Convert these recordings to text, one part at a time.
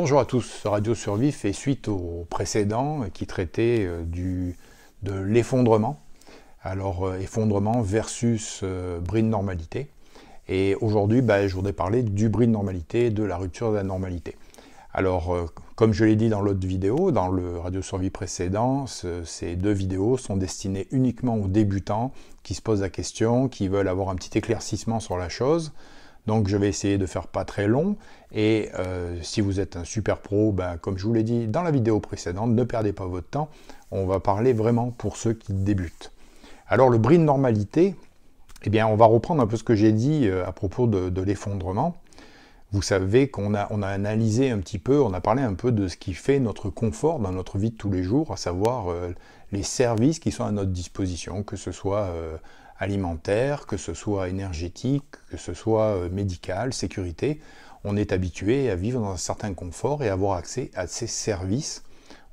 Bonjour à tous, ce Radio Survie fait suite au précédent qui traitait de l'effondrement. Alors, effondrement versus bris de normalité. Et aujourd'hui, je voudrais parler du bris de normalité, de la rupture de la normalité. Alors, comme je l'ai dit dans l'autre vidéo, dans le Radio Survie précédent, ces deux vidéos sont destinées uniquement aux débutants qui se posent la question, qui veulent avoir un petit éclaircissement sur la chose. Donc je vais essayer de faire pas très long, et si vous êtes un super pro, comme je vous l'ai dit dans la vidéo précédente, ne perdez pas votre temps, on va parler vraiment pour ceux qui débutent. Alors le bris de normalité, eh bien on va reprendre un peu ce que j'ai dit à propos de l'effondrement. Vous savez qu'on a analysé un petit peu, on a parlé un peu de ce qui fait notre confort dans notre vie de tous les jours, à savoir les services qui sont à notre disposition, que ce soit alimentaire, que ce soit énergétique, que ce soit médical, sécurité. On est habitué à vivre dans un certain confort et avoir accès à ces services.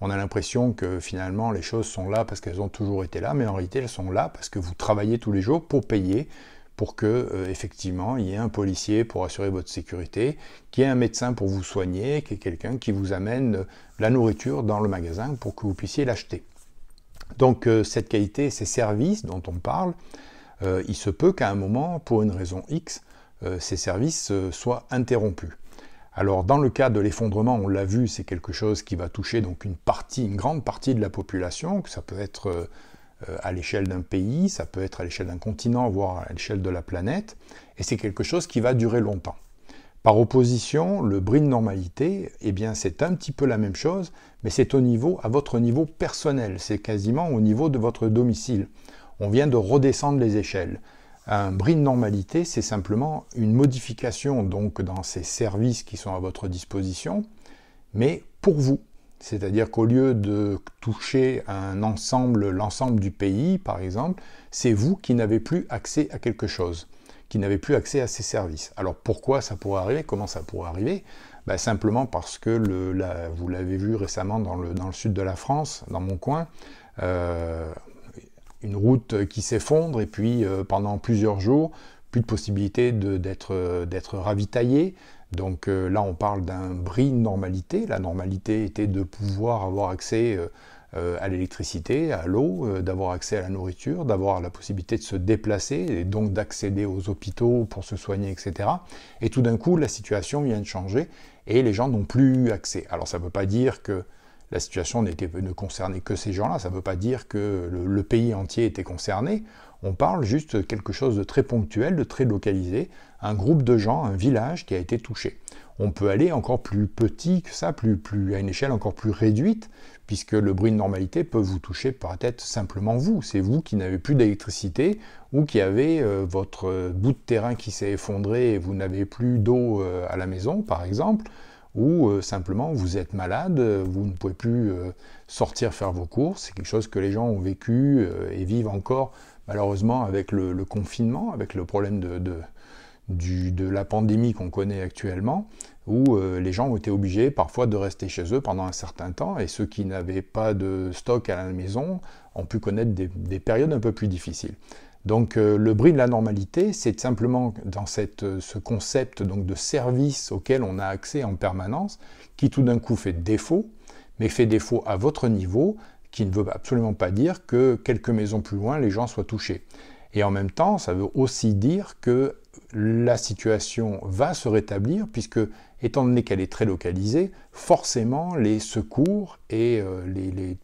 On a l'impression que finalement les choses sont là parce qu'elles ont toujours été là, mais en réalité elles sont là parce que vous travaillez tous les jours pour payer, pour que effectivement il y ait un policier pour assurer votre sécurité, qu'il y ait un médecin pour vous soigner, qu'il y ait quelqu'un qui vous amène la nourriture dans le magasin pour que vous puissiez l'acheter. Donc cette qualité, ces services dont on parle, il se peut qu'à un moment, pour une raison X, ces services soient interrompus. Alors dans le cas de l'effondrement, on l'a vu, c'est quelque chose qui va toucher donc une grande partie de la population, que ça peut être à l'échelle d'un pays, ça peut être à l'échelle d'un continent, voire à l'échelle de la planète, et c'est quelque chose qui va durer longtemps. Par opposition, le bris de normalité, eh bien c'est un petit peu la même chose, mais c'est à votre niveau personnel, c'est quasiment au niveau de votre domicile. On vient de redescendre les échelles. Un bris de normalité, c'est simplement une modification donc dans ces services qui sont à votre disposition, mais pour vous. C'est-à-dire qu'au lieu de toucher l'ensemble du pays, par exemple, c'est vous qui n'avez plus accès à quelque chose, qui n'avez plus accès à ces services. Alors pourquoi ça pourrait arriver? Comment ça pourrait arriver? Simplement parce que, vous l'avez vu récemment dans le sud de la France, dans mon coin, une route qui s'effondre et puis pendant plusieurs jours, plus de possibilité d'être ravitaillé. Donc là, on parle d'un bris de normalité. La normalité était de pouvoir avoir accès à l'électricité, à l'eau, d'avoir accès à la nourriture, d'avoir la possibilité de se déplacer et donc d'accéder aux hôpitaux pour se soigner, etc. Et tout d'un coup, la situation vient de changer et les gens n'ont plus accès. Alors ça ne veut pas dire que la situation ne concernait que ces gens-là, ça ne veut pas dire que le pays entier était concerné, on parle juste de quelque chose de très ponctuel, de très localisé, un groupe de gens, un village qui a été touché. On peut aller encore plus petit que ça, à une échelle encore plus réduite, puisque le bris de normalité peut vous toucher peut-être simplement vous. C'est vous qui n'avez plus d'électricité ou qui avez votre bout de terrain qui s'est effondré et vous n'avez plus d'eau à la maison, par exemple, ou simplement vous êtes malade, vous ne pouvez plus sortir faire vos courses. C'est quelque chose que les gens ont vécu et vivent encore malheureusement avec le confinement, avec le problème de la pandémie qu'on connaît actuellement, où les gens ont été obligés parfois de rester chez eux pendant un certain temps, et ceux qui n'avaient pas de stock à la maison ont pu connaître des périodes un peu plus difficiles. Donc le bris de la normalité, c'est simplement dans ce concept donc, de service auquel on a accès en permanence, qui tout d'un coup fait défaut, mais fait défaut à votre niveau, qui ne veut absolument pas dire que quelques maisons plus loin, les gens soient touchés. Et en même temps, ça veut aussi dire que la situation va se rétablir, puisque, étant donné qu'elle est très localisée, forcément les secours et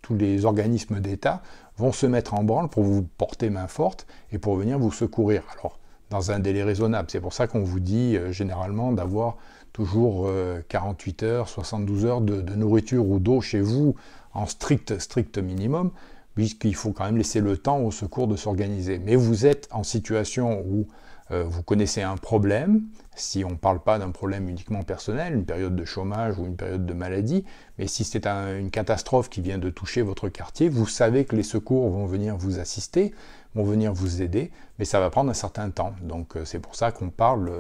tous les organismes d'État vont se mettre en branle pour vous porter main forte et pour venir vous secourir. Alors, dans un délai raisonnable. C'est pour ça qu'on vous dit généralement d'avoir toujours 48 heures, 72 heures de nourriture ou d'eau chez vous en strict minimum, puisqu'il faut quand même laisser le temps au secours de s'organiser. Mais vous êtes en situation où vous connaissez un problème, si on ne parle pas d'un problème uniquement personnel, une période de chômage ou une période de maladie, mais si c'est une catastrophe qui vient de toucher votre quartier, vous savez que les secours vont venir vous assister, vont venir vous aider, mais ça va prendre un certain temps. Donc c'est pour ça qu'on parle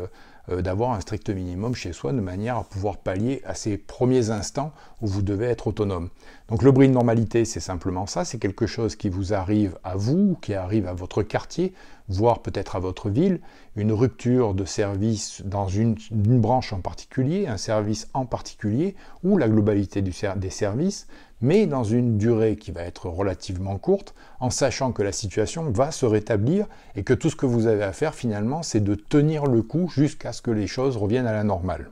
d'avoir un strict minimum chez soi de manière à pouvoir pallier à ces premiers instants où vous devez être autonome. Donc le bris de normalité, c'est simplement ça, c'est quelque chose qui vous arrive à vous, qui arrive à votre quartier, voire peut-être à votre ville, une rupture de service dans une branche en particulier, un service en particulier, ou la globalité des services, mais dans une durée qui va être relativement courte, en sachant que la situation va se rétablir et que tout ce que vous avez à faire finalement, c'est de tenir le coup jusqu'à ce que les choses reviennent à la normale.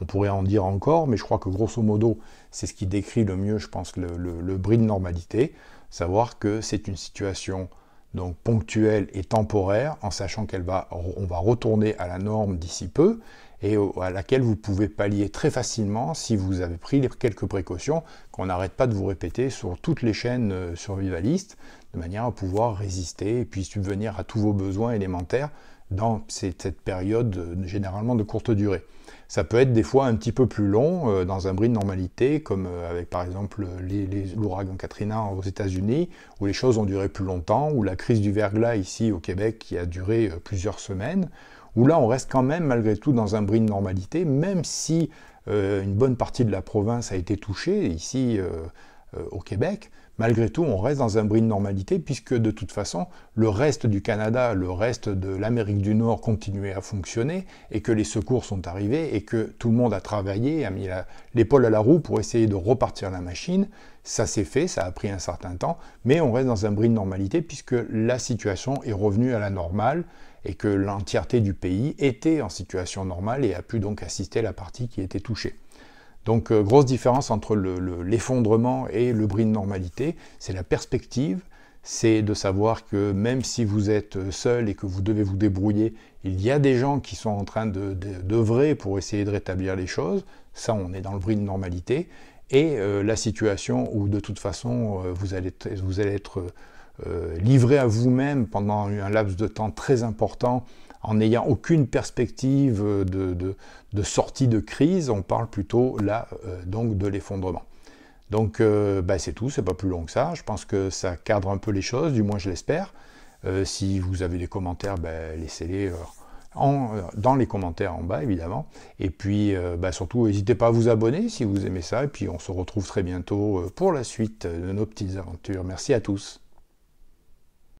On pourrait en dire encore, mais je crois que grosso modo, c'est ce qui décrit le mieux, je pense, le bris de normalité, savoir que c'est une situation donc ponctuelle et temporaire, en sachant on va retourner à la norme d'ici peu, et à laquelle vous pouvez pallier très facilement si vous avez pris quelques précautions qu'on n'arrête pas de vous répéter sur toutes les chaînes survivalistes, de manière à pouvoir résister et puis subvenir à tous vos besoins élémentaires dans cette période généralement de courte durée. Ça peut être des fois un petit peu plus long, dans un bris de normalité, comme avec par exemple l'ouragan Katrina aux États-Unis, où les choses ont duré plus longtemps, ou la crise du verglas ici au Québec qui a duré plusieurs semaines, où là on reste quand même malgré tout dans un bris de normalité, même si une bonne partie de la province a été touchée, ici au Québec, malgré tout on reste dans un bris de normalité, puisque de toute façon le reste du Canada, le reste de l'Amérique du Nord continuait à fonctionner, et que les secours sont arrivés, et que tout le monde a travaillé, a mis l'épaule à la roue pour essayer de repartir la machine. Ça s'est fait, ça a pris un certain temps, mais on reste dans un bris de normalité, puisque la situation est revenue à la normale, et que l'entièreté du pays était en situation normale et a pu donc assister à la partie qui était touchée. Donc grosse différence entre l'effondrement et le bris de normalité, c'est la perspective, c'est de savoir que même si vous êtes seul et que vous devez vous débrouiller, il y a des gens qui sont en train d'œuvrer pour essayer de rétablir les choses, ça on est dans le bris de normalité, et la situation où de toute façon vous allez être livré à vous-même pendant un laps de temps très important, en n'ayant aucune perspective de sortie de crise, on parle plutôt là donc de l'effondrement. Donc c'est tout, c'est pas plus long que ça, je pense que ça cadre un peu les choses, du moins je l'espère. Si vous avez des commentaires, laissez-les dans les commentaires en bas évidemment, et puis surtout n'hésitez pas à vous abonner si vous aimez ça, et puis on se retrouve très bientôt pour la suite de nos petites aventures. Merci à tous.